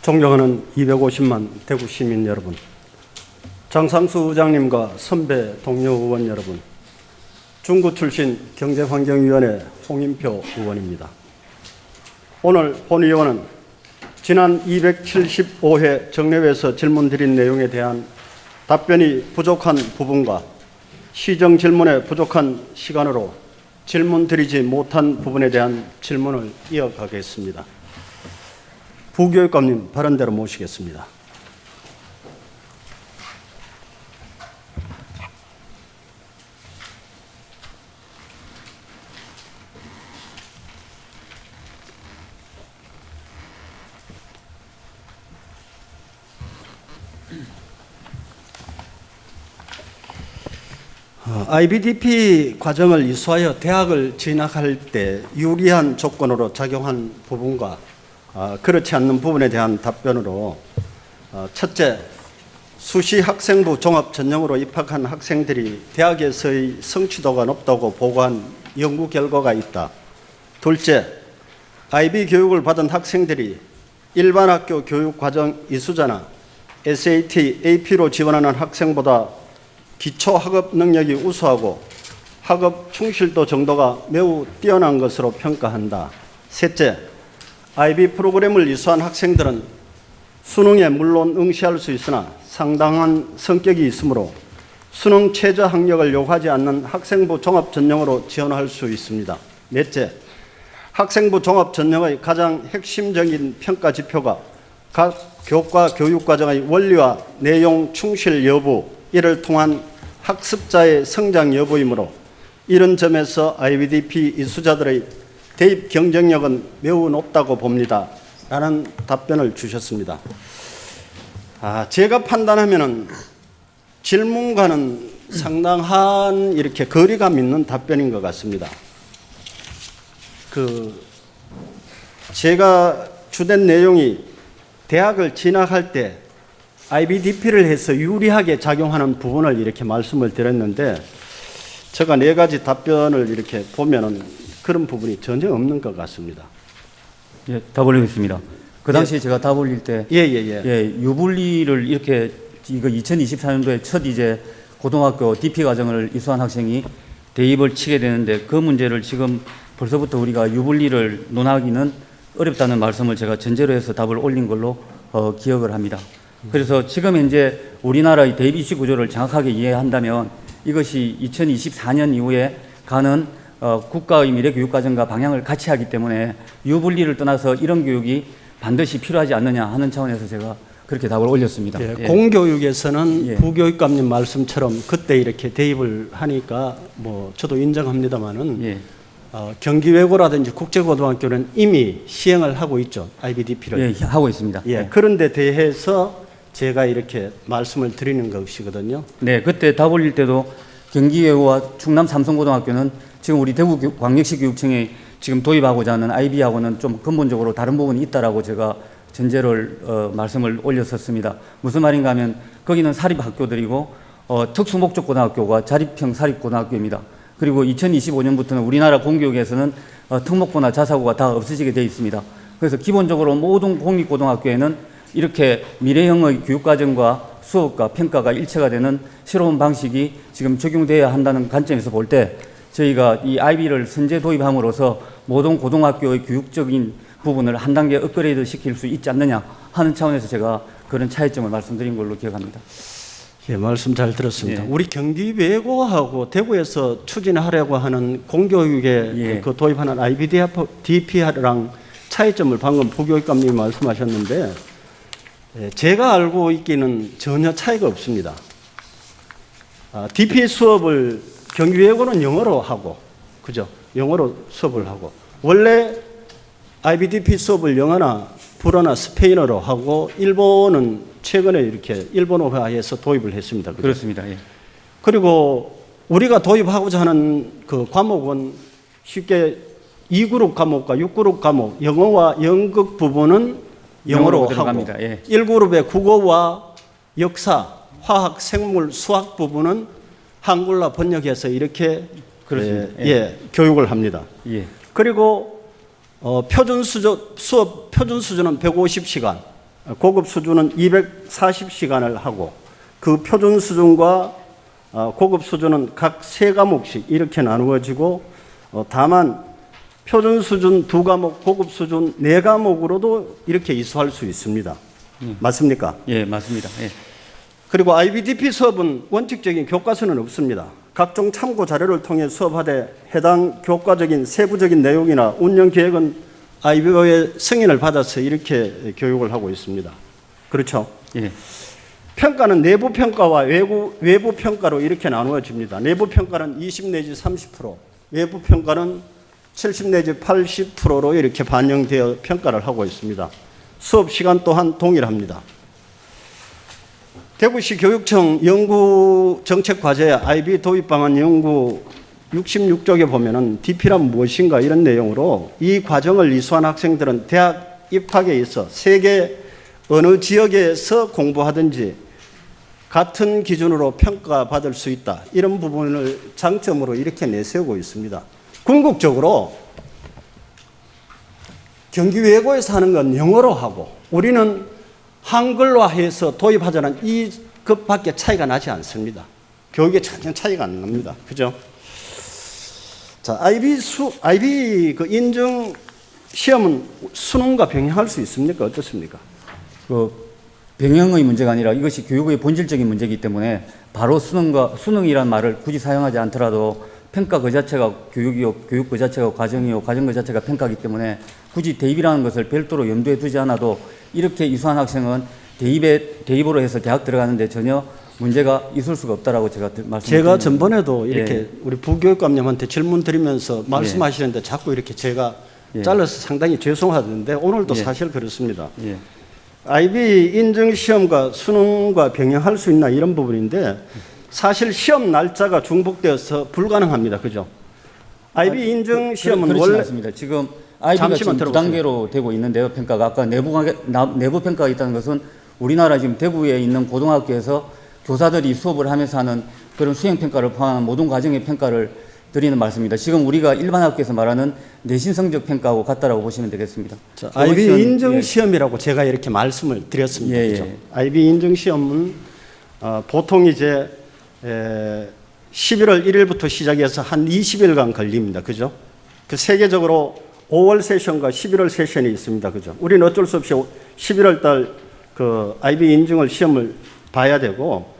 존경하는 250만 대구 시민 여러분, 장상수 의장님과 선배 동료 의원 여러분, 중구 출신 경제환경위원회 홍인표 의원입니다. 오늘 본의원은 지난 275회 정례회에서 질문드린 내용에 대한 답변이 부족한 부분과 시정 질문에 부족한 시간으로 질문드리지 못한 부분에 대한 질문을 이어가겠습니다. 부교육감님 발언대로 모시겠습니다. IBDP 과정을 이수하여 대학을 진학할 때 유리한 조건으로 작용한 부분과 그렇지 않는 부분에 대한 답변으로, 첫째, 수시 학생부 종합 전형으로 입학한 학생들이 대학에서의 성취도가 높다고 보고한 연구 결과가 있다. 둘째, IB 교육을 받은 학생들이 일반 학교 교육 과정 이수자나 SAT, AP로 지원하는 학생보다 기초 학업 능력이 우수하고 학업 충실도 정도가 매우 뛰어난 것으로 평가한다. 셋째, IB 프로그램을 이수한 학생들은 수능에 물론 응시할 수 있으나 상당한 성격이 있으므로 수능 최저 학력을 요구하지 않는 학생부 종합 전형으로 지원할 수 있습니다. 넷째, 학생부 종합 전형의 가장 핵심적인 평가 지표가 각 교과 교육과정의 원리와 내용 충실 여부, 이를 통한 학습자의 성장 여부이므로 이런 점에서 IBDP 이수자들의 대입 경쟁력은 매우 높다고 봅니다. 라는 답변을 주셨습니다. 제가 판단하면은 질문과는 상당한 이렇게 거리감 있는 답변인 것 같습니다. 제가 주된 내용이 대학을 진학할 때 IBDP를 해서 유리하게 작용하는 부분을 이렇게 말씀을 드렸는데, 제가 네 가지 답변을 이렇게 보면은 그런 부분이 전혀 없는 것 같습니다. 예, 답 올리겠습니다. 그 당시 제가 답 올릴 때 유불리를 이렇게 이거 2024년도에 첫 이제 고등학교 DP 과정을 이수한 학생이 대입을 치게 되는데, 그 문제를 지금 벌써부터 우리가 유불리를 논하기는 어렵다는 말씀을 제가 전제로 해서 답을 올린 걸로 기억을 합니다. 그래서 지금 현재 우리나라의 대입 이수 구조를 정확하게 이해한다면 이것이 2024년 이후에 가는 국가의 미래 교육 과정과 방향을 같이 하기 때문에 유불리를 떠나서 이런 교육이 반드시 필요하지 않느냐 하는 차원에서 제가 그렇게 답을 올렸습니다. 예, 공교육에서는 부교육감님 말씀처럼 그때 이렇게 대입을 하니까 뭐 저도 인정합니다만은 경기 외고라든지 국제고등학교는 이미 시행을 하고 있죠. IBDP를. 하고 있습니다. 그런데 대해서 제가 이렇게 말씀을 드리는 것이거든요. 네, 그때 답 올릴 때도 경기 외고와 충남 삼성고등학교는 지금 우리 대구광역시 교육청에 지금 도입하고자 하는 IB하고는 좀 근본적으로 다른 부분이 있다라고 제가 전제를 말씀을 올렸었습니다. 무슨 말인가 하면 거기는 사립학교들이고 특수목적고등학교가 자립형 사립고등학교입니다. 그리고 2025년부터는 우리나라 공교육에서는 특목고나 자사고가 다 없어지게 되어 있습니다. 그래서 기본적으로 모든 공립고등학교에는 이렇게 미래형의 교육과정과 수업과 평가가 일체가 되는 새로운 방식이 지금 적용되어야 한다는 관점에서 볼 때 저희가 이 IB를 선제 도입함으로써 모든 고등학교의 교육적인 부분을 한 단계 업그레이드 시킬 수 있지 않느냐 하는 차원에서 제가 그런 차이점을 말씀드린 걸로 기억합니다. 예, 말씀 잘 들었습니다. 우리 경기 외고하고 대구에서 추진하려고 하는 공교육에 그 도입하는 IBDP랑 차이점을 방금 부교육감님이 말씀하셨는데, 제가 알고 있기는 전혀 차이가 없습니다. DP 수업을 경기 외고는 영어로 하고, 그죠? 영어로 수업을 하고, 원래 IBDP 수업을 영어나 불어나 스페인어로 하고, 일본은 최근에 이렇게 일본어화해서 도입을 했습니다. 그죠? 그렇습니다. 예. 그리고 우리가 도입하고자 하는 그 과목은 쉽게 2그룹 과목과 6그룹 과목, 영어와 연극 부분은 영어로 하고, 1그룹의 국어와 역사, 화학, 생물, 수학 부분은 한글로 번역해서 이렇게 교육을 합니다. 그리고 수업 표준 수준은 150시간, 고급 수준은 240시간을 하고 그 표준 수준과 고급 수준은 각 3과목씩 이렇게 나누어지고 다만 표준 수준 2과목, 고급 수준 4과목으로도 이렇게 이수할 수 있습니다. 맞습니까? 예, 맞습니다. 예. 그리고 IBDP 수업은 원칙적인 교과서는 없습니다. 각종 참고 자료를 통해 수업하되 해당 교과적인 세부적인 내용이나 운영 계획은 IBO의 승인을 받아서 이렇게 교육을 하고 있습니다. 그렇죠? 예. 평가는 내부 평가와 외부 평가로 이렇게 나누어집니다. 내부 평가는 20 내지 30%, 외부 평가는 70 내지 80%로 이렇게 반영되어 평가를 하고 있습니다. 수업 시간 또한 동일합니다. 대구시 교육청 연구정책과제 IB 도입방안 연구 66쪽에 보면은 DP란 무엇인가 이런 내용으로 이 과정을 이수한 학생들은 대학 입학에 있어 세계 어느 지역에서 공부하든지 같은 기준으로 평가받을 수 있다. 이런 부분을 장점으로 이렇게 내세우고 있습니다. 궁극적으로 경기 외고에서 하는 건 영어로 하고 우리는 한글화해서 도입하자는 이 것밖에 차이가 나지 않습니다. 교육에 전혀 차이가 안 납니다. 그죠? 자, IB 그 인증 시험은 수능과 병행할 수 있습니까? 어떻습니까? 그 병행의 문제가 아니라 이것이 교육의 본질적인 문제이기 때문에 바로 수능이란 말을 굳이 사용하지 않더라도 평가 그 자체가 교육이요, 교육 그 자체가 과정이요, 과정 그 자체가 평가이기 때문에 굳이 대입이라는 것을 별도로 염두에 두지 않아도 이렇게 이수한 학생은 대입으로 해서 대학 들어가는데 전혀 문제가 있을 수가 없다라고 제가 말씀드립니다. 제가 전번에도 이렇게 예. 우리 부교육감님한테 질문 드리면서 말씀하시는데 자꾸 이렇게 제가 예. 잘라서 상당히 죄송하던데 오늘도 예. 사실 그렇습니다. 예. IB 인증 시험과 수능과 병행할 수 있나 이런 부분인데 사실 시험 날짜가 중복되어서 불가능합니다. 그죠? IB 인증 시험은 그렇지 원래 않습니다. 지금 IB가 지금 두 단계로 되고 있는데요. 평가가 아까 내부 평가가 있다는 것은 우리나라 지금 대구에 있는 고등학교에서 교사들이 수업을 하면서 하는 그런 수행 평가를 포함한 모든 과정의 평가를 드리는 말씀입니다. 지금 우리가 일반 학교에서 말하는 내신 성적 평가하고 같다라고 보시면 되겠습니다. 자, IB 인증 예. 시험이라고 제가 이렇게 말씀을 드렸습니다. 예, 그죠? 예. IB 인증 시험은 보통 이제 11월 1일부터 시작해서 한 20일간 걸립니다. 그죠? 그 세계적으로 5월 세션과 11월 세션이 있습니다. 그죠? 우리는 어쩔 수 없이 11월 달 그 IB 인증을 시험을 봐야 되고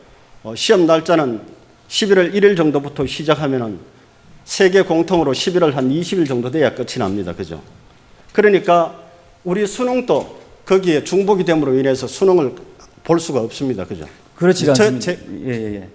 시험 날짜는 11월 1일 정도부터 시작하면은 세계 공통으로 11월 한 20일 정도 돼야 끝이 납니다. 그죠? 그러니까 우리 수능도 거기에 중복이 됨으로 인해서 수능을 볼 수가 없습니다. 그죠? 그렇지 않습니다. 예.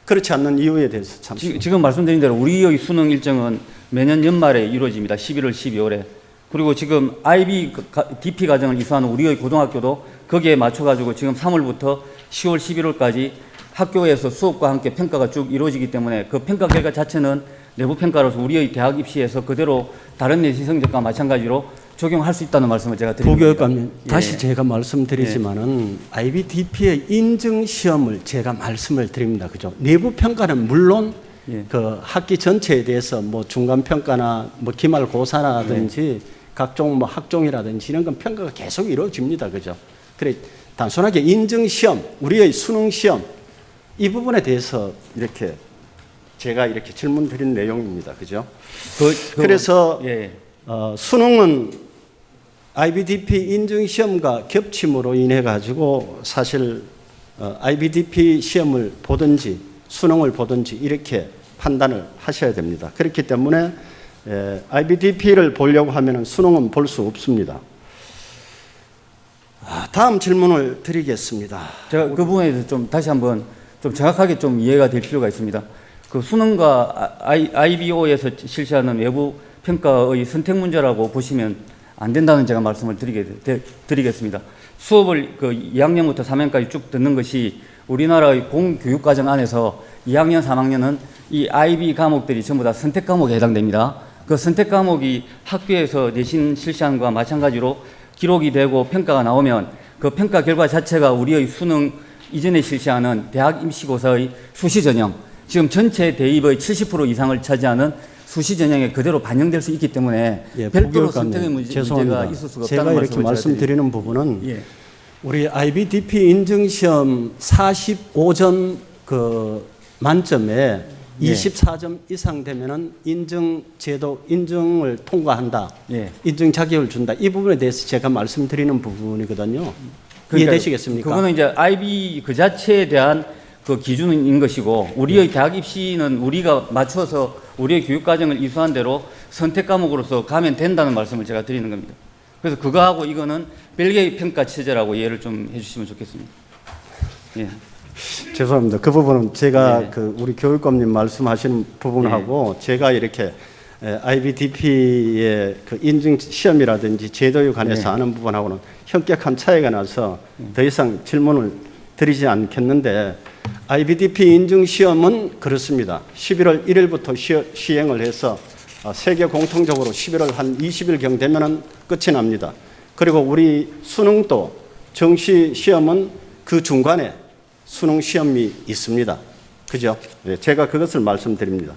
그렇지 않는 이유에 대해서 참. 지금 말씀드린 대로 우리의 수능 일정은 매년 연말에 이루어집니다. 11월, 12월에. 그리고 지금 IB DP 과정을 이수하는 우리의 고등학교도 거기에 맞춰가지고 지금 3월부터 10월, 11월까지 학교에서 수업과 함께 평가가 쭉 이루어지기 때문에 그 평가 결과 자체는 내부 평가로서 우리의 대학 입시에서 그대로 다른 내신 성적과 마찬가지로 적용할 수 있다는 말씀을 제가 드립니다. 부교육감님, 예. 다시 제가 말씀드리지만은 IBDP의 인증 시험을 제가 말씀을 드립니다. 그죠? 내부 평가는 물론 예. 그 학기 전체에 대해서 뭐 중간 평가나 뭐 기말고사라든지 각종 뭐 학종이라든지 이런 건 평가가 계속 이루어집니다. 그죠? 그래 단순하게 인증 시험, 우리의 수능 시험 이 부분에 대해서 이렇게 제가 이렇게 질문 드린 내용입니다. 그죠? 그래서 예. 수능은 IBDP 인증 시험과 겹침으로 인해 가지고 사실 IBDP 시험을 보든지 수능을 보든지 이렇게 판단을 하셔야 됩니다. 그렇기 때문에 IBDP를 보려고 하면 수능은 볼 수 없습니다. 다음 질문을 드리겠습니다. 제가 그 부분에 대해서 좀 다시 한번 좀 정확하게 좀 이해가 될 필요가 있습니다. 그 수능과 IBO에서 실시하는 외부 평가의 선택 문제라고 보시면 안 된다는 제가 말씀을 드리겠습니다. 수업을 그 2학년부터 3학년까지 쭉 듣는 것이 우리나라의 공교육과정 안에서 2학년, 3학년은 이 IB 과목들이 전부 다 선택 과목에 해당됩니다. 그 선택 과목이 학교에서 내신 실시하는 것과 마찬가지로 기록이 되고 평가가 나오면 그 평가 결과 자체가 우리의 수능 이전에 실시하는 대학 임시고사의 수시 전형, 지금 전체 대입의 70% 이상을 차지하는 수시 전형에 그대로 반영될 수 있기 때문에 별도로 선택의 문제가 있을 수가 없다는 제가 이렇게 말씀을 말씀드리는 부분은 우리 IBDP 인증시험 45점 그 만점에 예. 24점 이상 되면은 인증을 통과한다. 예. 인증 자격을 준다. 이 부분에 대해서 제가 말씀드리는 부분이거든요. 그러니까 이해되시겠습니까? 그거는 이제 IB 그 자체에 대한 그 기준인 것이고 우리의 대학 입시는 우리가 맞춰서 우리의 교육 과정을 이수한 대로 선택 과목으로서 가면 된다는 말씀을 제가 드리는 겁니다. 그래서 그거하고 이거는 별개의 평가 체제라고 이해를 좀 해주시면 좋겠습니다. 예. 죄송합니다. 그 부분은 제가 네. 그 우리 교육감님 말씀하시는 부분하고 제가 이렇게 IBDP의 그 인증 시험이라든지 제도에 관해서 네. 아는 부분하고는 현격한 차이가 나서 더 이상 질문을 드리지 않겠는데 IBDP 인증 시험은 그렇습니다. 11월 1일부터 시행을 해서 세계 공통적으로 11월 한 20일경 되면은 끝이 납니다. 그리고 우리 수능도 정시 시험은 그 중간에 수능 시험이 있습니다. 그죠? 네, 제가 그것을 말씀드립니다.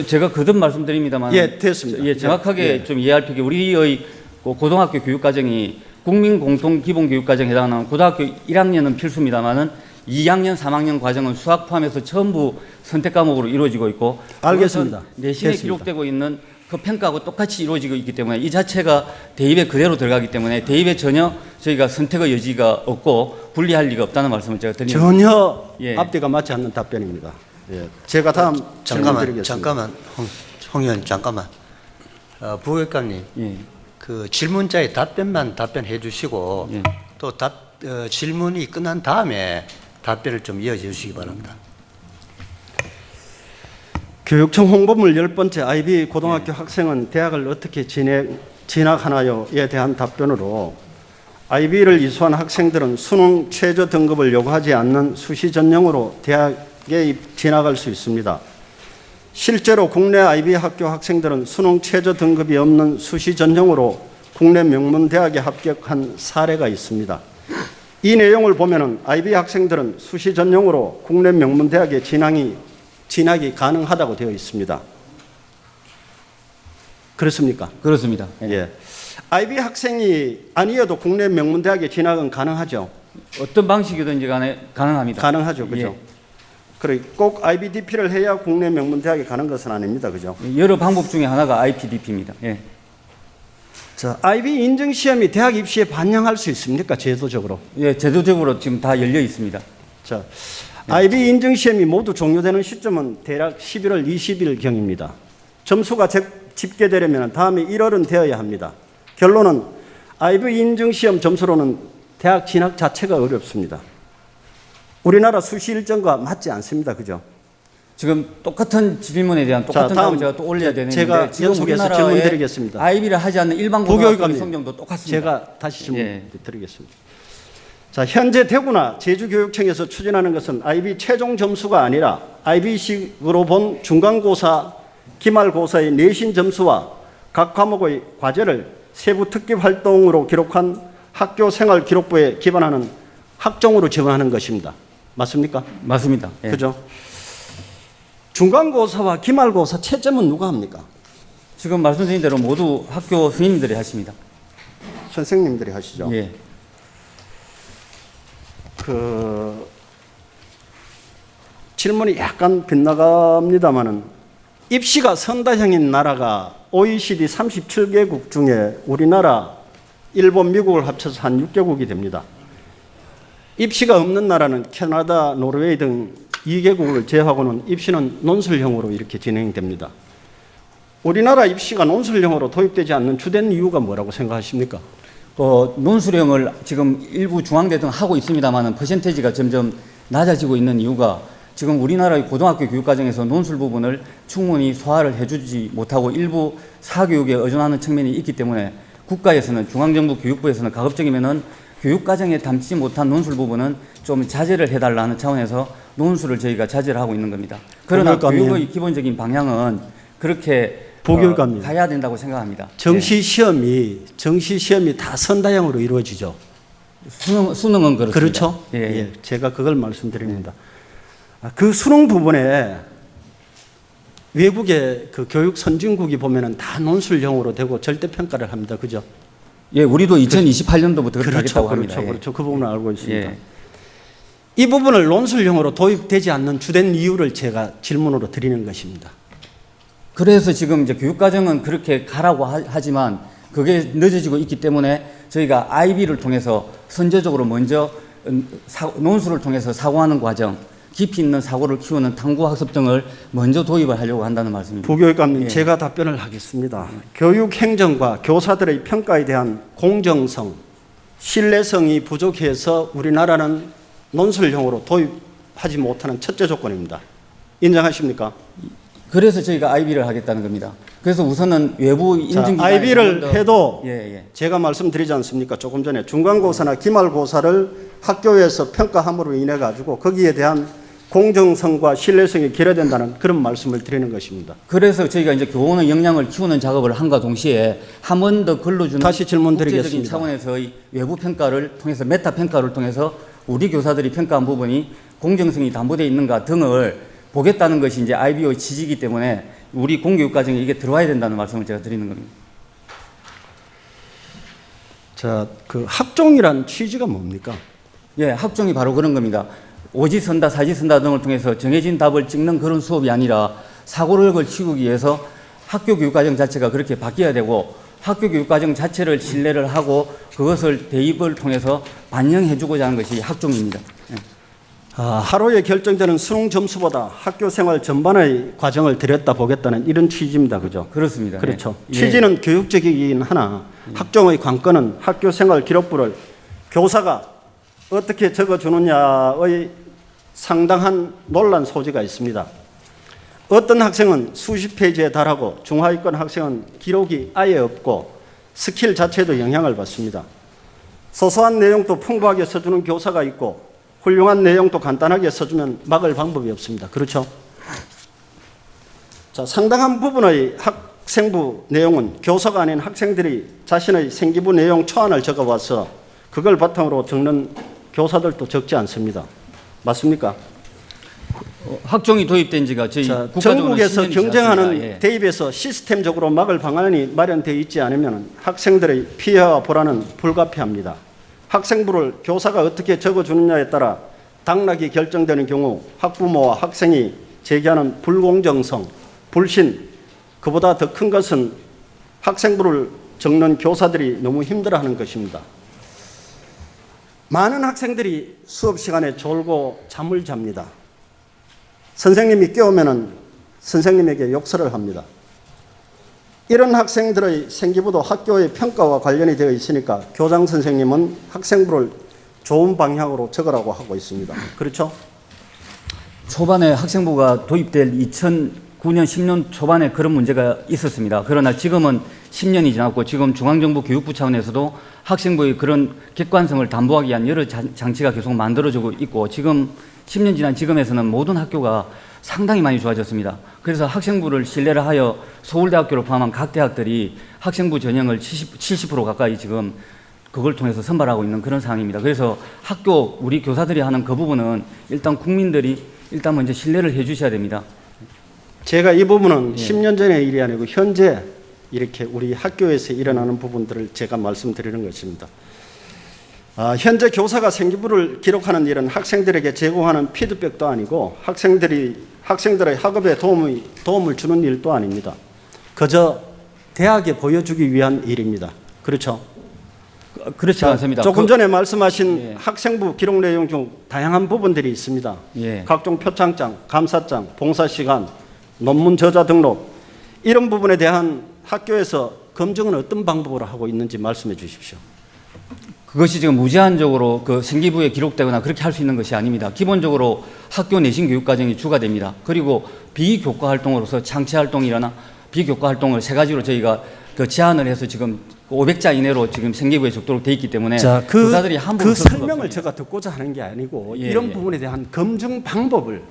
제가 거듭 말씀드립니다만 예, 됐습니다. 예, 정확하게 예. 좀 이해할 필요. 우리의 고등학교 교육 과정이 국민 공통 기본 교육 과정에 해당하는 고등학교 1학년은 필수입니다만은 2학년, 3학년 과정은 수학 포함해서 전부 선택 과목으로 이루어지고 있고 알겠습니다. 내신에 됐습니다. 기록되고 있는 그 평가하고 똑같이 이루어지고 있기 때문에 이 자체가 대입에 그대로 들어가기 때문에 대입에 전혀 저희가 선택의 여지가 없고 분리할 리가 없다는 말씀을 제가 드립니다. 전혀 예. 앞뒤가 맞지 않는 답변입니다. 예. 제가 다음 질문 드리겠습니다. 잠깐만, 홍 의원님 잠깐만. 부교육감님, 예. 그 질문자의 답변만 답변해 주시고 예. 또 질문이 끝난 다음에 답변을 좀 이어져 주시기 바랍니다. 교육청 홍보물 10번째 IB 고등학교 학생은 대학을 어떻게 진학하나요에 대한 답변으로 IB를 이수한 학생들은 수능 최저 등급을 요구하지 않는 수시 전형으로 대학에 진학할 수 있습니다. 실제로 국내 IB 학교 학생들은 수능 최저 등급이 없는 수시 전형으로 국내 명문 대학에 합격한 사례가 있습니다. 이 내용을 보면은 IB 학생들은 수시 전형으로 국내 명문 대학에 진학이 가능하다고 되어 있습니다. 그렇습니까? 그렇습니다. 예. 예. IB 학생이 아니어도 국내 명문 대학에 진학은 가능하죠. 어떤 방식이든지 간에 가능합니다. 가능하죠, 그죠? 예. 그래 꼭 IBDP를 해야 국내 명문 대학에 가는 것은 아닙니다, 그죠? 여러 방법 중에 하나가 IPDP입니다. 예. 자, IB 인증 시험이 대학 입시에 반영할 수 있습니까, 제도적으로? 예, 제도적으로 지금 다 열려 있습니다. 자, IB 인증 시험이 모두 종료되는 시점은 대략 11월 20일 경입니다. 점수가 집계되려면 다음에 1월은 되어야 합니다. 결론은 IB 인증 시험 점수로는 대학 진학 자체가 어렵습니다. 우리나라 수시 일정과 맞지 않습니다. 그죠? 지금 똑같은 질문에 대한 똑같은 다음 답을 제가 또 올려야 되는데 제가 지금 연속해서 질문 우리나라의 드리겠습니다. IB를 하지 않는 일반 고등학교 부교육감님, 성적도 똑같습니다. 제가 다시 질문 예. 드리겠습니다. 자, 현재 대구나 제주교육청에서 추진하는 것은 IB 최종 점수가 아니라 IB식으로 본 중간고사, 기말고사의 내신 점수와 각 과목의 과제를 세부 특기 활동으로 기록한 학교생활 기록부에 기반하는 학종으로 지원하는 것입니다. 맞습니까? 맞습니다. 예. 그죠? 중간고사와 기말고사 채점은 누가 합니까? 지금 말씀드린 대로 모두 학교 선생님들이 하십니다. 선생님들이 하시죠. 예. 그 질문이 약간 빗나갑니다만은 입시가 선다형인 나라가 OECD 37개국 중에 우리나라, 일본, 미국을 합쳐서 한 6개국이 됩니다. 입시가 없는 나라는 캐나다, 노르웨이 등 2개국을 제외하고는 입시는 논술형으로 이렇게 진행됩니다. 우리나라 입시가 논술형으로 도입되지 않는 주된 이유가 뭐라고 생각하십니까? 논술형을 지금 일부 중앙대 등 하고 있습니다만 퍼센테이지가 점점 낮아지고 있는 이유가 지금 우리나라의 고등학교 교육과정에서 논술 부분을 충분히 소화를 해주지 못하고 일부 사교육에 의존하는 측면이 있기 때문에 국가에서는 중앙정부 교육부에서는 가급적이면은 교육과정에 담지 못한 논술 부분은 좀 자제를 해달라는 차원에서 논술을 저희가 자제를 하고 있는 겁니다. 그러나 교육의 기본적인 방향은 그렇게 부교육감님, 가야 된다고 생각합니다. 정시 시험이 다 선다형으로 이루어지죠. 수능은 그렇습니다. 그렇죠? 예. 예, 제가 그걸 말씀드립니다. 그 수능 부분에 외국의 그 교육 선진국이 보면은 다 논술형으로 되고 절대 평가를 합니다. 그죠? 예, 우리도 2028년도부터 그렇게 그렇죠, 하겠다고 합니다. 그렇죠, 예. 그렇죠. 그 부분을 알고 있습니다. 예. 이 부분을 논술형으로 도입되지 않는 주된 이유를 제가 질문으로 드리는 것입니다. 그래서 지금 이제 교육과정은 그렇게 가라고 하지만 그게 늦어지고 있기 때문에 저희가 IB를 통해서 선제적으로 먼저 논술을 통해서 사고하는 과정, 깊이 있는 사고를 키우는 탐구학습 등을 먼저 도입을 하려고 한다는 말씀입니다. 부교육감님, 예. 제가 답변을 하겠습니다. 교육행정과 교사들의 평가에 대한 공정성, 신뢰성이 부족해서 우리나라는 논술형으로 도입하지 못하는 첫째 조건입니다. 인정하십니까? 그래서 저희가 IB를 하겠다는 겁니다. 그래서 우선은 외부 인증기관에서 IB를 해도 예. 제가 말씀드리지 않습니까? 조금 전에 중간고사나 기말고사를 학교에서 평가함으로 인해 가지고 거기에 대한 공정성과 신뢰성이 결여된다는 그런 말씀을 드리는 것입니다. 그래서 저희가 이제 교원의 역량을 키우는 작업을 함과 동시에 한 번 더 걸러주는 다시 질문 국제적인 드리겠습니다. 차원에서의 외부 평가를 통해서 메타 평가를 통해서 우리 교사들이 평가한 부분이 공정성이 담보되어 있는가 등을 보겠다는 것이 이제 IB의 취지이기 때문에 우리 공교육 과정에 이게 들어와야 된다는 말씀을 제가 드리는 겁니다. 자, 그 학종이란 취지가 뭡니까? 예, 학종이 바로 그런 겁니다. 오지선다, 사지선다 등을 통해서 정해진 답을 찍는 그런 수업이 아니라 사고력을 키우기 위해서 학교 교육과정 자체가 그렇게 바뀌어야 되고 학교 교육과정 자체를 신뢰를 하고 그것을 대입을 통해서 반영해주고자 하는 것이 학종입니다. 예. 하루에 결정되는 수능 점수보다 학교 생활 전반의 과정을 들여다보겠다는 이런 취지입니다. 그죠? 그렇습니다. 그렇죠. 예. 취지는 교육적이긴 하나 학종의 관건은 학교 생활 기록부를 교사가 어떻게 적어주느냐의 상당한 논란 소지가 있습니다. 어떤 학생은 수십 페이지에 달하고 중하위권 학생은 기록이 아예 없고 스킬 자체도 영향을 받습니다. 소소한 내용도 풍부하게 써주는 교사가 있고 훌륭한 내용도 간단하게 써주면 막을 방법이 없습니다. 그렇죠? 자, 상당한 부분의 학생부 내용은 교사가 아닌 학생들이 자신의 생기부 내용 초안을 적어와서 그걸 바탕으로 적는 교사들도 적지 않습니다. 맞습니까? 학종이 도입된 지가 저희 자, 국가적으로 전국에서 10년이 경쟁하는 지났습니다. 예. 대입에서 시스템적으로 막을 방안이 마련되어 있지 않으면 학생들의 피해와 보라는 불가피합니다. 학생부를 교사가 어떻게 적어주느냐에 따라 당락이 결정되는 경우 학부모와 학생이 제기하는 불공정성, 불신, 그보다 더 큰 것은 학생부를 적는 교사들이 너무 힘들어하는 것입니다. 많은 학생들이 수업 시간에 졸고 잠을 잡니다. 선생님이 깨우면 선생님에게 욕설을 합니다. 이런 학생들의 생기부도 학교의 평가와 관련이 되어 있으니까 교장 선생님은 학생부를 좋은 방향으로 적으라고 하고 있습니다. 그렇죠? 초반에 학생부가 도입될 2009년, 10년 초반에 그런 문제가 있었습니다. 그러나 지금은 10년이 지났고 지금 중앙정부 교육부 차원에서도 학생부의 그런 객관성을 담보하기 위한 여러 장치가 계속 만들어지고 있고 지금 10년 지난 지금에서는 모든 학교가 상당히 많이 좋아졌습니다. 그래서 학생부를 신뢰를 하여 서울대학교를 포함한 각 대학들이 학생부 전형을 70% 가까이 지금 그걸 통해서 선발하고 있는 그런 상황입니다. 그래서 학교 우리 교사들이 하는 그 부분은 일단 국민들이 일단 먼저 신뢰를 해 주셔야 됩니다. 제가 이 부분은 10년 전의 일이 아니고 현재 이렇게 우리 학교에서 일어나는 부분들을 제가 말씀드리는 것입니다. 현재 교사가 생기부를 기록하는 일은 학생들에게 제공하는 피드백도 아니고 학생들의 학업에 도움을 주는 일도 아닙니다. 그저 대학에 보여주기 위한 일입니다. 그렇죠? 그렇지 않습니다. 조금 전에 말씀하신 학생부 기록 내용 중 다양한 부분들이 있습니다. 예. 각종 표창장, 감사장, 봉사시간, 논문 저자 등록 이런 부분에 대한 학교에서 검증은 어떤 방법으로 하고 있는지 말씀해 주십시오. 그것이 지금 무제한적으로 그 생기부에 기록되거나 그렇게 할 수 있는 것이 아닙니다. 기본적으로 학교 내신 교육 과정이 주가 됩니다. 그리고 비교과 활동으로서 창체 활동이나 비교과 활동을 세 가지로 저희가 그 제한을 해서 지금 500자 이내로 지금 생기부에 적도록 돼 있기 때문에 교사들이 함부로 그 쓸 수가 설명을 없습니다. 제가 듣고자 하는 게 아니고 예, 이런 예. 부분에 대한 검증 방법을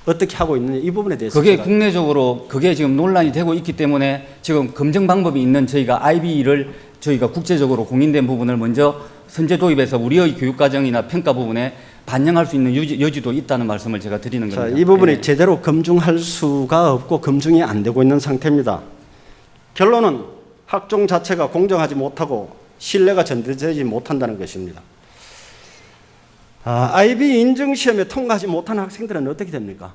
어떻게 하고 있느냐 이 부분에 대해서 그게 제가 국내적으로 그게 지금 논란이 되고 있기 때문에 지금 검증 방법이 있는 저희가 IB를 저희가 국제적으로 공인된 부분을 먼저 선제 도입해서 우리의 교육 과정이나 평가 부분에 반영할 수 있는 여지도 있다는 말씀을 제가 드리는 자, 겁니다. 이 부분이 예. 제대로 검증할 수가 없고 검증이 안 되고 있는 상태입니다. 결론은 학종 자체가 공정하지 못하고 신뢰가 전달되지 못한다는 것입니다. IB 인증 시험에 통과하지 못한 학생들은 어떻게 됩니까?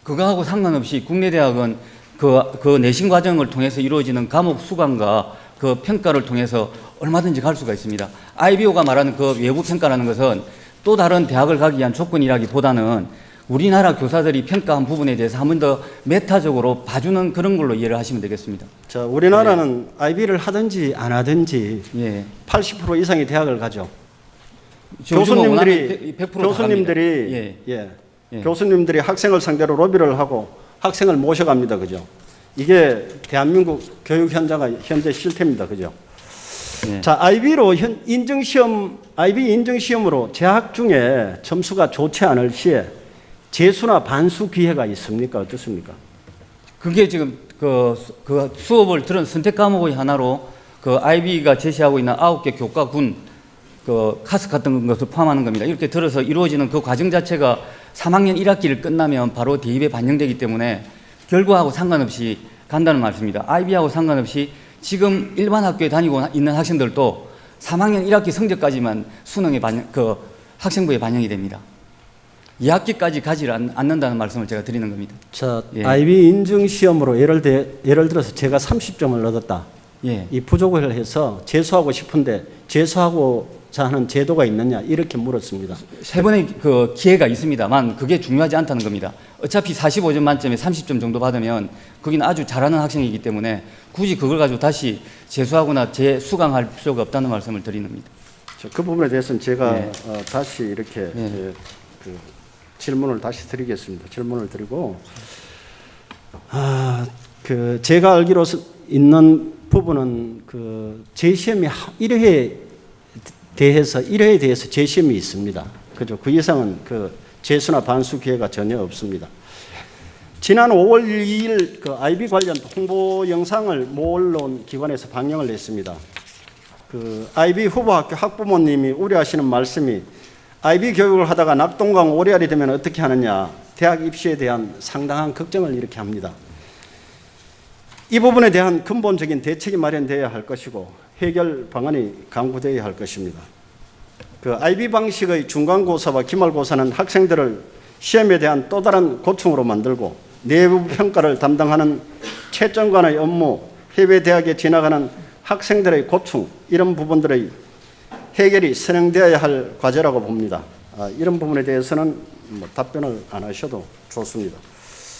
그거하고 상관없이 국내 대학은 그 내신 과정을 통해서 이루어지는 과목 수강과 그 평가를 통해서 얼마든지 갈 수가 있습니다. IBO가 말하는 그 외부 평가라는 것은 또 다른 대학을 가기 위한 조건이라기보다는 우리나라 교사들이 평가한 부분에 대해서 한 번 더 메타적으로 봐주는 그런 걸로 이해를 하시면 되겠습니다. 자, 우리나라는 IB를 하든지 안 하든지 예. 80% 이상의 대학을 가죠. 요즘은 원하면 교수님들이 100% 다 갑니다. 예. 교수님들이 학생을 상대로 로비를 하고 학생을 모셔갑니다, 그죠? 이게 대한민국 교육 현장의 현재 실태입니다, 그죠? 예. 자, IB로 IB 인증 시험으로 재학 중에 점수가 좋지 않을 시에 재수나 반수 기회가 있습니까? 어떻습니까? 그게 지금 그 수업을 들은 선택 과목의 하나로 그 IB가 제시하고 있는 9개 교과군 그 카스 같은 것을 포함하는 겁니다. 이렇게 들어서 이루어지는 그 과정 자체가 3학년 1학기를 끝나면 바로 대입에 반영되기 때문에 결과하고 상관없이 간다는 말씀입니다. IB하고 상관없이 지금 일반 학교에 다니고 있는 학생들도 3학년 1학기 성적까지만 수능에 학생부에 반영이 됩니다. 2학기까지 가지 않는다는 말씀을 제가 드리는 겁니다. 자, 예. IB 인증 시험으로 예를 들어서 제가 30점을 얻었다. 예. 이 부족을 해서 재수하고 싶은데 재수하고자 하는 제도가 있느냐 이렇게 물었습니다. 세 번의 그 기회가 있습니다만 그게 중요하지 않다는 겁니다. 어차피 45점 만점에 30점 정도 받으면 거기는 아주 잘하는 학생이기 때문에 굳이 그걸 가지고 다시 재수하거나 재수강할 필요가 없다는 말씀을 드리는 겁니다. 그 부분에 대해서는 제가 예. 다시 이렇게 그 질문을 다시 드리겠습니다. 질문을 드리고 그 제가 알기로 있는 부분은 그 재시험이 1회에 대해서 재시험이 있습니다. 그죠? 그 이상은 그 재수나 반수 기회가 전혀 없습니다. 지난 5월 2일 그 IB 관련 홍보 영상을 모 언론 기관에서 방영을 했습니다. 그 IB 후보 학교 학부모님이 우려하시는 말씀이 IB 교육을 하다가 낙동강 오리알이 되면 어떻게 하느냐, 대학 입시에 대한 상당한 걱정을 이렇게 합니다. 이 부분에 대한 근본적인 대책이 마련되어야 할 것이고 해결 방안이 강구되어야 할 것입니다. 그 IB 방식의 중간고사와 기말고사는 학생들을 시험에 대한 또 다른 고충으로 만들고 내부 평가를 담당하는 채점관의 업무, 해외 대학에 진학하는 학생들의 고충, 이런 부분들의 해결이 선행되어야 할 과제라고 봅니다. 이런 부분에 대해서는 답변을 안 하셔도 좋습니다.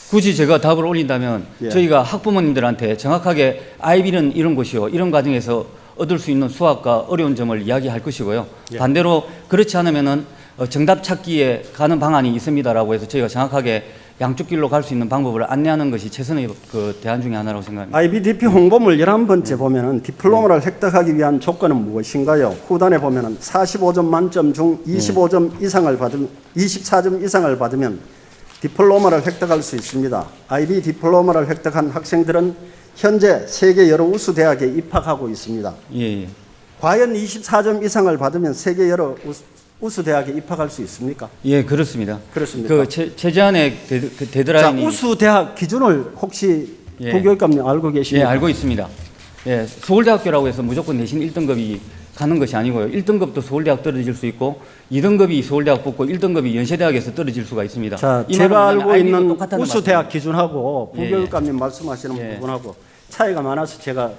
굳이 제가 답을 올린다면 예. 저희가 학부모님들한테 정확하게 IB는 이런 것이요, 이런 과정에서 얻을 수 있는 수학과 어려운 점을 이야기할 것이고요. 예. 반대로 그렇지 않으면은 정답 찾기에 가는 방안이 있습니다라고 해서 저희가 정확하게 양쪽 길로 갈 수 있는 방법을 안내하는 것이 최선의 그 대안 중에 하나라고 생각합니다. IBDP 홍보물 11번째 보면은 디플로마를 획득하기 위한 조건은 무엇인가요? 후단에 보면은 45점 만점 중 25점 이상을 받으면 24점 이상을 받으면 디플로마를 획득할 수 있습니다. IB 디플로마를 획득한 학생들은 현재 세계 여러 우수 대학에 입학하고 있습니다. 예. 과연 24점 이상을 받으면 세계 여러 우수 대학에 입학할 수 있습니까? 예, 그렇습니다. 그렇습니까? 그 최재한의 자, 데드라인이 우수 대학 기준을 혹시 예. 부교육감님 알고 예, 계십니까? 알고 있습니다. 예, 서울대학교라고 해서 무조건 내신 1등급이 가는 것이 아니고요. 1등급도 서울대학 떨어질 수 있고 2등급이 서울대학 붙고 1등급이 연세대학에서 떨어질 수가 있습니다. 자, 이 제가 말은 알고 뭐냐면 있는 IB도 똑같다는 우수 대학 기준하고 예, 부교육감님 말씀하시는 예. 부분하고 차이가 많아서 제가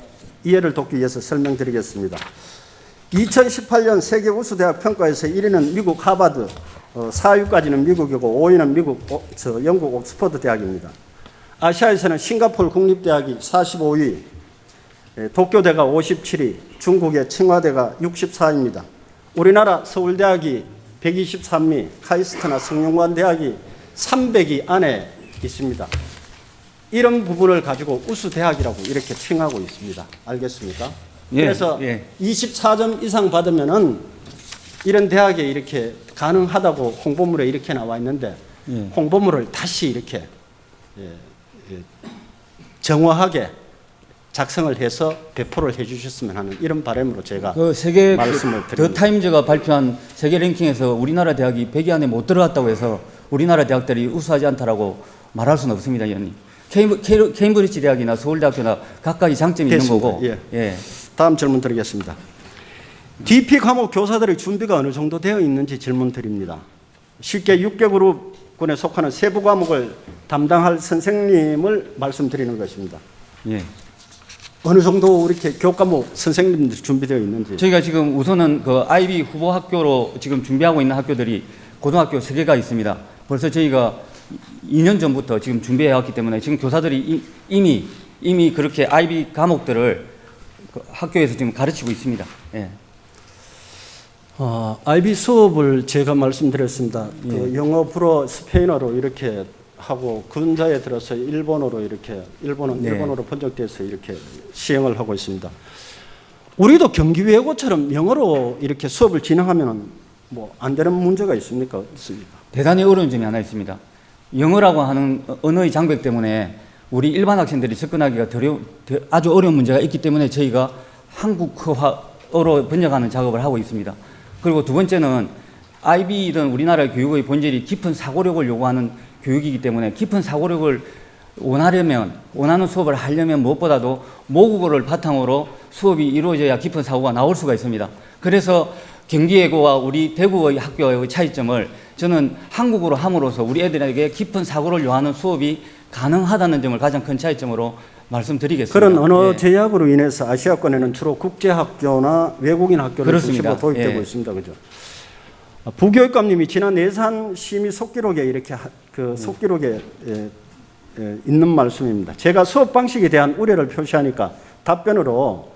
이해를 돕기 위해서 설명드리겠습니다. 2018년 세계 우수 대학 평가에서 1위는 미국 하버드, 4위까지는 미국이고 5위는 영국 옥스퍼드 대학입니다. 아시아에서는 싱가포르 국립대학이 45위, 도쿄대가 57위, 중국의 칭화대가 64위입니다. 우리나라 서울대학이 123위, 카이스트나 성균관대학이 300위 안에 있습니다. 이런 부분을 가지고 우수 대학이라고 이렇게 칭하고 있습니다. 알겠습니까? 예, 그래서 예. 24점 이상 받으면은 이런 대학에 이렇게 가능하다고 홍보물에 이렇게 나와 있는데 예. 홍보물을 다시 이렇게 정확하게 작성을 해서 배포를 해주셨으면 하는 이런 바람으로 제가 그 세계 말씀을 더 드립니다. 타임즈가 발표한 세계 랭킹에서 우리나라 대학이 100위 안에 못 들어갔다고 해서 우리나라 대학들이 우수하지 않다라고 말할 수는 없습니다, 의원님. 케임브리지 대학이나 서울대학교나 각각의 장점이 있는 됐습니다. 거고. 예. 예. 다음 질문 드리겠습니다. DP 과목 교사들의 준비가 어느 정도 되어 있는지 질문 드립니다. 쉽게 6개 그룹군에 속하는 세부 과목을 담당할 선생님을 말씀드리는 것입니다. 예. 어느 정도 이렇게 교과목 선생님들 준비되어 있는지. 저희가 지금 우선은 그 IB 후보 학교로 지금 준비하고 있는 학교들이 고등학교 3개가 있습니다. 벌써 저희가 2년 전부터 지금 준비해 왔기 때문에 지금 교사들이 이미 그렇게 IB 과목들을 그 학교에서 지금 가르치고 있습니다. 예. IB 수업을 제가 말씀드렸습니다. 그 영어, 불어, 스페인어로 이렇게 하고 근자에 들어서 일본어로 이렇게 일본어로 번역돼서 이렇게 시행을 하고 있습니다. 우리도 경기외고처럼 영어로 이렇게 수업을 진행하면 뭐 안 되는 문제가 있습니까? 없습니까? 대단히 어려운 점이 하나 있습니다. 영어라고 하는 언어의 장벽 때문에 우리 일반 학생들이 접근하기가 아주 어려운 문제가 있기 때문에 저희가 한국어로 번역하는 작업을 하고 있습니다. 그리고 두 번째는 IB든 우리나라의 교육의 본질이 깊은 사고력을 요구하는 교육이기 때문에 깊은 사고력을 원하는 수업을 하려면 무엇보다도 모국어를 바탕으로 수업이 이루어져야 깊은 사고가 나올 수가 있습니다. 그래서 경기예고와 우리 대구의 학교의 차이점을 저는 한국어로 함으로써 우리 애들에게 깊은 사고를 요하는 수업이 가능하다는 점을 가장 큰 차이점으로 말씀드리겠습니다. 그런 언어 제약으로 인해서 아시아권에는 주로 국제학교나 외국인 학교를 중심으로 도입되고 있습니다. 그죠? 부교육감님이 지난 예산 심의 속기록에 이렇게 속기록에 있는 말씀입니다. 제가 수업 방식에 대한 우려를 표시하니까 답변으로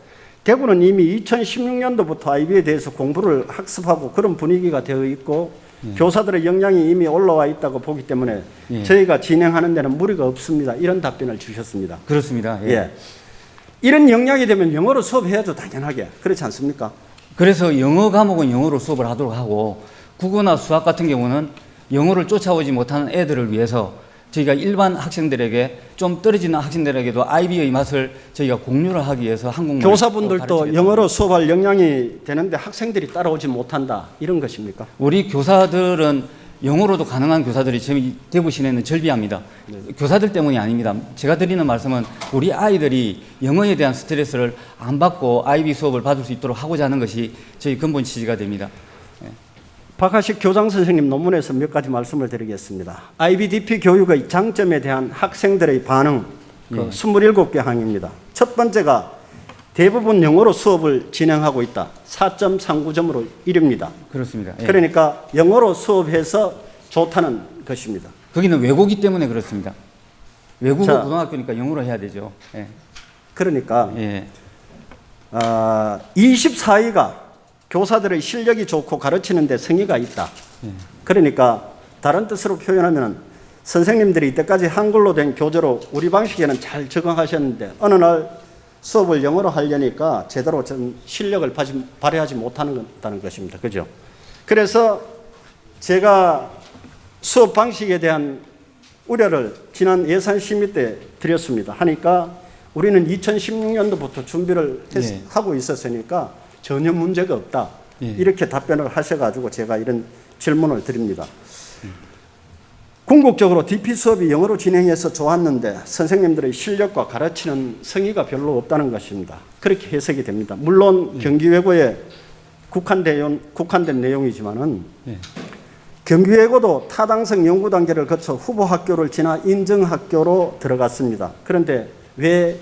대구는 이미 2016년도부터 IB에 대해서 공부를 학습하고 그런 분위기가 되어 있고 교사들의 역량이 이미 올라와 있다고 보기 때문에 저희가 진행하는 데는 무리가 없습니다. 이런 답변을 주셨습니다. 그렇습니다. 예. 이런 역량이 되면 영어로 수업해야죠. 당연하게. 그렇지 않습니까? 그래서 영어 과목은 영어로 수업을 하도록 하고 국어나 수학 같은 경우는 영어를 쫓아오지 못하는 애들을 위해서 저희가 일반 학생들에게 좀 떨어지는 학생들에게도 IB의 맛을 저희가 공유를 하기 위해서 한국말 교사분들도 영어로 수업할 역량이 되는데 학생들이 따라오지 못한다. 이런 것입니까? 우리 교사들은 영어로도 가능한 교사들이 저희 대구 시내는 절비합니다. 교사들 때문이 아닙니다. 제가 드리는 말씀은 우리 아이들이 영어에 대한 스트레스를 안 받고 IB 수업을 받을 수 있도록 하고자 하는 것이 저희 근본 취지가 됩니다. 박하식 교장 선생님 논문에서 몇 가지 말씀을 드리겠습니다. IBDP 교육의 장점에 대한 학생들의 반응 27개 항입니다. 첫 번째가 대부분 영어로 수업을 진행하고 있다. 4.39점으로 1입니다. 그렇습니다. 예. 그러니까 영어로 수업해서 좋다는 것입니다. 거기는 외고기 때문에 그렇습니다. 외국어 고등학교니까 영어로 해야 되죠. 예. 그러니까 예. 24위가 교사들의 실력이 좋고 가르치는 데 성의가 있다. 그러니까 다른 뜻으로 표현하면 선생님들이 이때까지 한글로 된 교재로 우리 방식에는 잘 적응하셨는데 어느 날 수업을 영어로 하려니까 제대로 좀 실력을 발휘하지 못한다는 것입니다. 그죠? 그래서 제가 수업 방식에 대한 우려를 지난 예산 심의 때 드렸습니다. 하니까 우리는 2016년도부터 준비를 하고 있었으니까 전혀 문제가 없다. 이렇게 답변을 하셔가지고 제가 이런 질문을 드립니다. 궁극적으로 DP 수업이 영어로 진행해서 좋았는데 선생님들의 실력과 가르치는 성의가 별로 없다는 것입니다. 그렇게 해석이 됩니다. 물론 경기외고에 국한된 내용이지만은 경기외고도 타당성 연구 단계를 거쳐 후보 학교를 지나 인증 학교로 들어갔습니다. 그런데 왜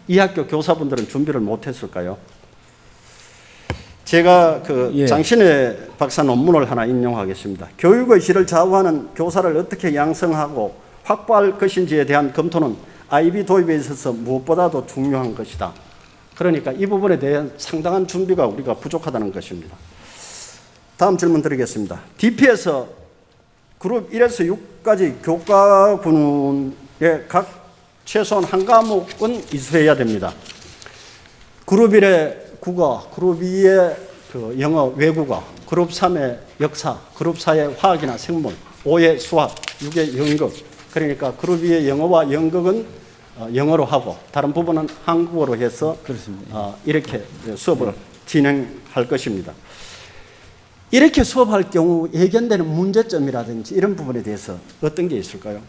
이 학교 교사분들은 준비를 못했을까요? 제가 장신혜 박사 논문을 하나 인용하겠습니다. 교육의 질을 좌우하는 교사를 어떻게 양성하고 확보할 것인지에 대한 검토는 IB 도입에 있어서 무엇보다도 중요한 것이다. 그러니까 이 부분에 대한 상당한 준비가 우리가 부족하다는 것입니다. 다음 질문 드리겠습니다. DP에서 그룹 1에서 6까지 교과군의 각 최소한 한 과목은 이수해야 됩니다. 그룹 1의 국어, 그룹 2의 영어, 외국어, 그룹 3의 역사, 그룹 4의 화학이나 생물, 5의 수학, 6의 연극. 그러니까 그룹 2의 영어와 연극은 영어로 하고 다른 부분은 한국어로 해서 그렇습니다. 이렇게 수업을 진행할 것입니다. 이렇게 수업할 경우 예견되는 문제점이라든지 이런 부분에 대해서 어떤 게 있을까요?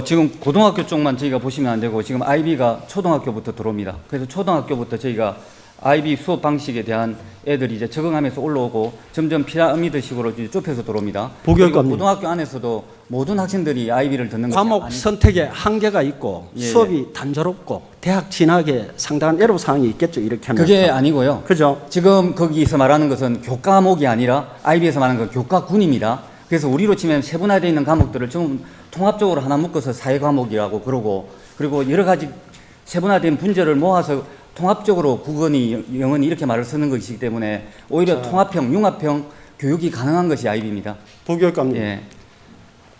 지금 고등학교 쪽만 저희가 보시면 안 되고 지금 IB가 초등학교부터 들어옵니다. 그래서 초등학교부터 저희가 IB 수업 방식에 대한 애들이 이제 적응하면서 올라오고 점점 피라미드식으로 이제 좁혀서 들어옵니다. 부교육감님. 그리고 고등학교 안에서도 모든 학생들이 IB를 듣는 것이 과목 아니- 선택에 한계가 있고 예, 수업이 단조롭고 대학 진학에 상당한 애로 사항이 있겠죠. 이렇게 하면 그게 아니고요. 그죠? 지금 거기서 말하는 것은 교과목이 아니라 IB에서 말하는 건 교과군입니다. 그래서 우리로 치면 세분화되어 있는 과목들을 좀 통합적으로 하나 묶어서 사회 과목이라고 그러고 그리고 여러 가지 세분화된 분절을 모아서 통합적으로 국어니 영어니 이렇게 말을 쓰는 것이기 때문에 오히려 통합형, 융합형 교육이 가능한 것이 IB입니다. 부교육감님. 예.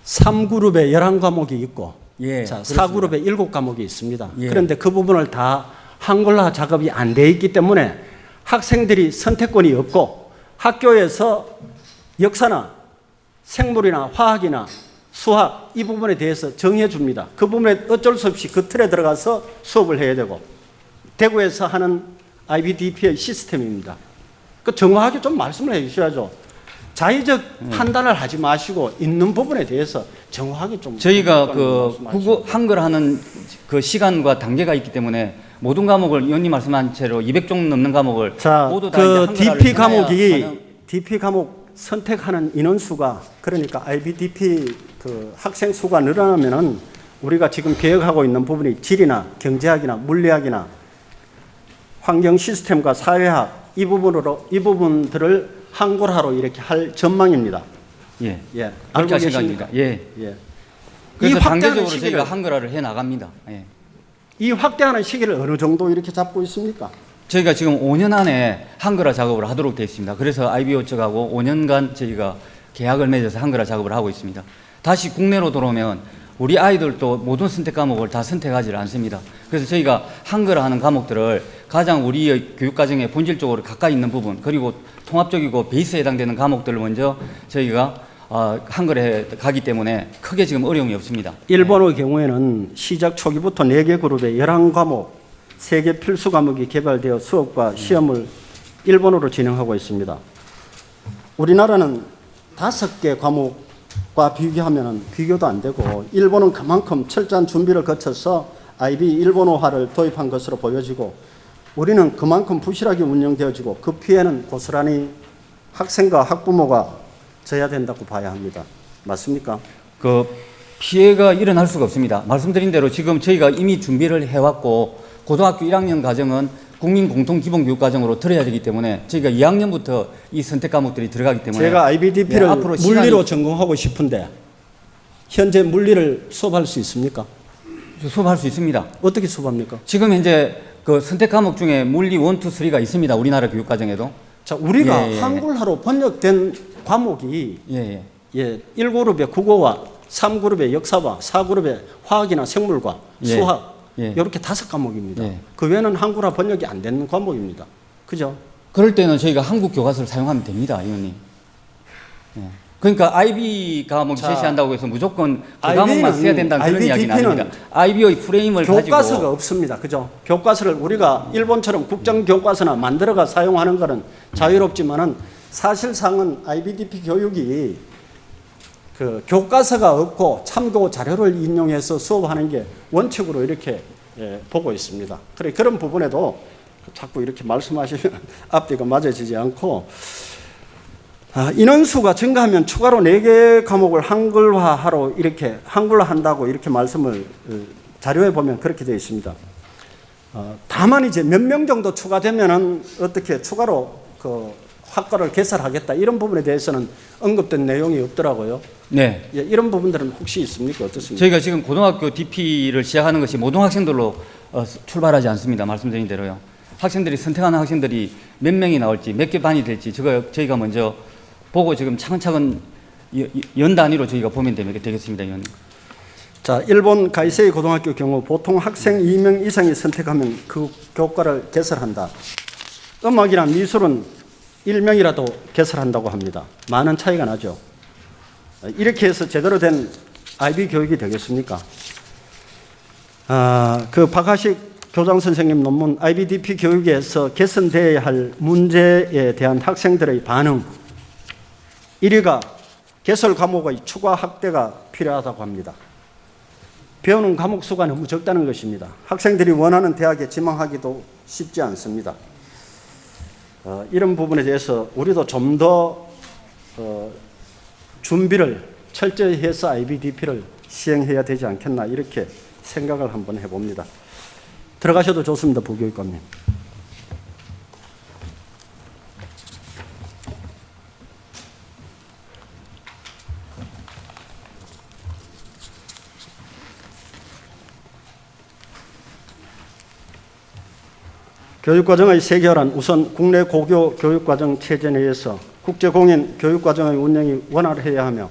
3그룹에 11과목이 있고 예. 자, 그렇습니다. 4그룹에 7과목이 있습니다. 예. 그런데 그 부분을 다 한글화 작업이 안 돼 있기 때문에 학생들이 선택권이 없고 학교에서 역사나 생물이나 화학이나 수학 이 부분에 대해서 정해 줍니다. 그 부분에 어쩔 수 없이 그 틀에 들어가서 수업을 해야 되고 대구에서 하는 IBDP의 시스템입니다. 그 정확하게 좀 말씀을 해 주셔야죠. 자의적 판단을 하지 마시고 있는 부분에 대해서 정확하게 좀 저희가 그 말씀하시죠. 국어 한글 하는 그 시간과 단계가 있기 때문에 모든 과목을 의원님 말씀한 채로 200종 넘는 과목을 자, 모두 다 그 이제 한글화를 DP 해놔야 과목이 가능- DP 과목 선택하는 인원수가 그러니까 IBDP 그 학생 수가 늘어나면은 우리가 지금 계획하고 있는 부분이 지리나 경제학이나 물리학이나 환경 시스템과 사회학 이 부분들을 한글화로 이렇게 할 전망입니다. 예. 예, 그렇게 알고 하신 계십니까? 겁니다. 예. 예. 그래서 이 확대하는 단계적으로 시기를 저희가 한글화를 해 나갑니다. 예. 이 확대하는 시기를 어느 정도 이렇게 잡고 있습니까? 저희가 지금 5년 안에 한글화 작업을 하도록 되어 있습니다. 그래서 IBO 측하고 5년간 저희가 계약을 맺어서 한글화 작업을 하고 있습니다. 다시 국내로 들어오면 우리 아이들도 모든 선택 과목을 다 선택하지 않습니다. 그래서 저희가 한글화하는 과목들을 가장 우리의 교육과정에 본질적으로 가까이 있는 부분 그리고 통합적이고 베이스에 해당되는 과목들을 먼저 저희가 한글에 가기 때문에 크게 지금 어려움이 없습니다. 일본의 경우에는 시작 초기부터 4개 그룹에 11과목, 3개 필수 과목이 개발되어 수업과 시험을 일본어로 진행하고 있습니다. 우리나라는 5개 과목과 비교하면 비교도 안 되고 일본은 그만큼 철저한 준비를 거쳐서 IB 일본어화를 도입한 것으로 보여지고 우리는 그만큼 부실하게 운영되어지고 그 피해는 고스란히 학생과 학부모가 져야 된다고 봐야 합니다. 맞습니까? 그 피해가 일어날 수가 없습니다. 말씀드린 대로 지금 저희가 이미 준비를 해왔고 고등학교 1학년 과정은 국민 공통 기본 교육 과정으로 들어야 되기 때문에 저희가 2학년부터 이 선택 과목들이 들어가기 때문에 제가 IBDP를 예, 앞으로 물리로 전공하고 싶은데 현재 물리를 수업할 수 있습니까? 수업할 수 있습니다. 어떻게 수업합니까? 지금 현재 그 선택 과목 중에 물리 1, 2, 3가 있습니다. 우리나라 교육 과정에도. 자, 우리가 예, 예. 한글화로 번역된 과목이 예, 예. 1그룹의 국어와 3그룹의 역사와 4그룹의 화학이나 생물과 예. 수학 예. 이렇게 5과목입니다. 예. 그 외에는 한글화 번역이 안 되는 과목입니다. 그죠? 그럴 때는 저희가 한국 교과서를 사용하면 됩니다, 의원님. 예. 그러니까 IB 과목 자, 제시한다고 해서 무조건 그 IB 는 과목만 써야 된다는 그런 이야기는 IBDP 는 아닙니다. IB의 프레임을 교과서가 가지고 없습니다. 그죠? 교과서를 우리가 일본처럼 국정 교과서나 만들어가 사용하는 것은 자유롭지만은 사실상은 IBDP 교육이 그 교과서가 없고 참고 자료를 인용해서 수업하는 게 원칙으로 이렇게 보고 있습니다. 그래 그런 부분에도 자꾸 이렇게 말씀하시면 앞뒤가 맞아지지 않고 인원수가 증가하면 추가로 4개 과목을 한글화하러 이렇게 한글화한다고 이렇게 말씀을 자료에 보면 그렇게 되어 있습니다. 다만 이제 몇 명 정도 추가되면은 어떻게 추가로 그 학과를 개설하겠다 이런 부분에 대해서는 언급된 내용이 없더라고요. 네. 예, 이런 부분들은 혹시 있습니까? 어떻습니까? 저희가 지금 고등학교 DP를 시작하는 것이 모든 학생들로 출발하지 않습니다. 말씀드린 대로요. 학생들이 선택하는 학생들이 몇 명이 나올지 몇 개 반이 될지 저희가 먼저 보고 지금 차근차근 연 단위로 저희가 보면 되겠습니다, 의원님. 자, 일본 가이세이 고등학교 경우 보통 학생 2명 이상이 선택하면 그 교과를 개설한다. 음악이나 미술은 1명이라도 개설한다고 합니다. 많은 차이가 나죠. 이렇게 해서 제대로 된 IB 교육이 되겠습니까? 그 박하식 교장 선생님 논문 IBDP 교육에서 개선되어야 할 문제에 대한 학생들의 반응 1위가 개설 과목의 추가 확대가 필요하다고 합니다. 배우는 과목 수가 너무 적다는 것입니다. 학생들이 원하는 대학에 지망하기도 쉽지 않습니다. 이런 부분에 대해서 우리도 좀 더 준비를 철저히 해서 IBDP를 시행해야 되지 않겠나 이렇게 생각을 한번 해봅니다. 들어가셔도 좋습니다. 부교육감님. 교육과정의 세계화란 우선 국내 고교 교육과정 체제 내에서 국제공인 교육과정의 운영이 원활해야 하며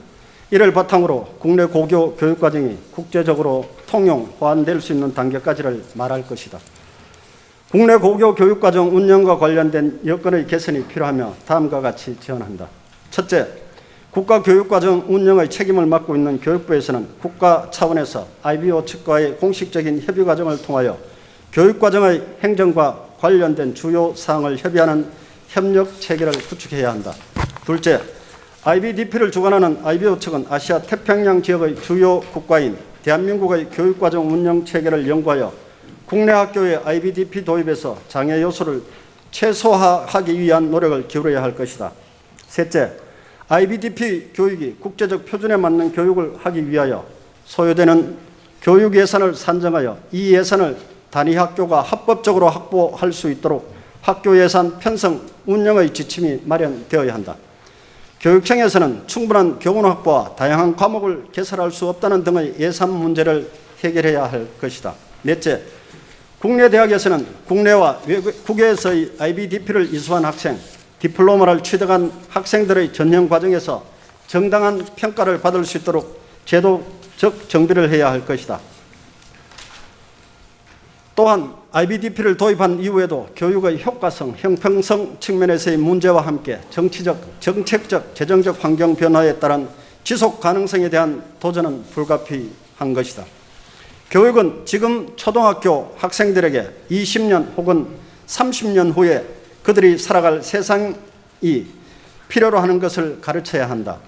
이를 바탕으로 국내 고교 교육과정이 국제적으로 통용, 호환될 수 있는 단계까지를 말할 것이다. 국내 고교 교육과정 운영과 관련된 여건의 개선이 필요하며 다음과 같이 제언한다. 첫째, 국가교육과정 운영의 책임을 맡고 있는 교육부에서는 국가 차원에서 IBO 측과의 공식적인 협의 과정을 통하여 교육과정의 행정과 관련된 주요 사항을 협의하는 협력 체계를 구축해야 한다. 둘째, IBDP를 주관하는 IBO 측은 아시아 태평양 지역의 주요 국가인 대한민국의 교육과정 운영 체계를 연구하여 국내 학교의 IBDP 도입에서 장애 요소를 최소화하기 위한 노력을 기울여야 할 것이다. 셋째, IBDP 교육이 국제적 표준에 맞는 교육을 하기 위하여 소요되는 교육 예산을 산정하여 이 예산을 단위 학교가 합법적으로 확보할 수 있도록 학교 예산 편성 운영의 지침이 마련되어야 한다. 교육청에서는 충분한 교원 확보와 다양한 과목을 개설할 수 없다는 등의 예산 문제를 해결해야 할 것이다. 넷째, 국내 대학에서는 국내와 외국에서의 IBDP를 이수한 학생, 디플로마를 취득한 학생들의 전형 과정에서 정당한 평가를 받을 수 있도록 제도적 정비를 해야 할 것이다. 또한 IBDP를 도입한 이후에도 교육의 효과성, 형평성 측면에서의 문제와 함께 정치적, 정책적, 재정적 환경 변화에 따른 지속 가능성에 대한 도전은 불가피한 것이다. 교육은 지금 초등학교 학생들에게 20년 혹은 30년 후에 그들이 살아갈 세상이 필요로 하는 것을 가르쳐야 한다.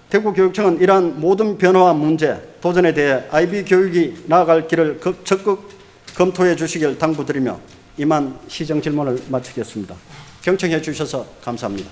대구교육청은 이러한 모든 변화와 문제, 도전에 대해 IB 교육이 나아갈 길을 적극 검토해 주시길 당부드리며 이만 시정 질문을 마치겠습니다. 경청해 주셔서 감사합니다.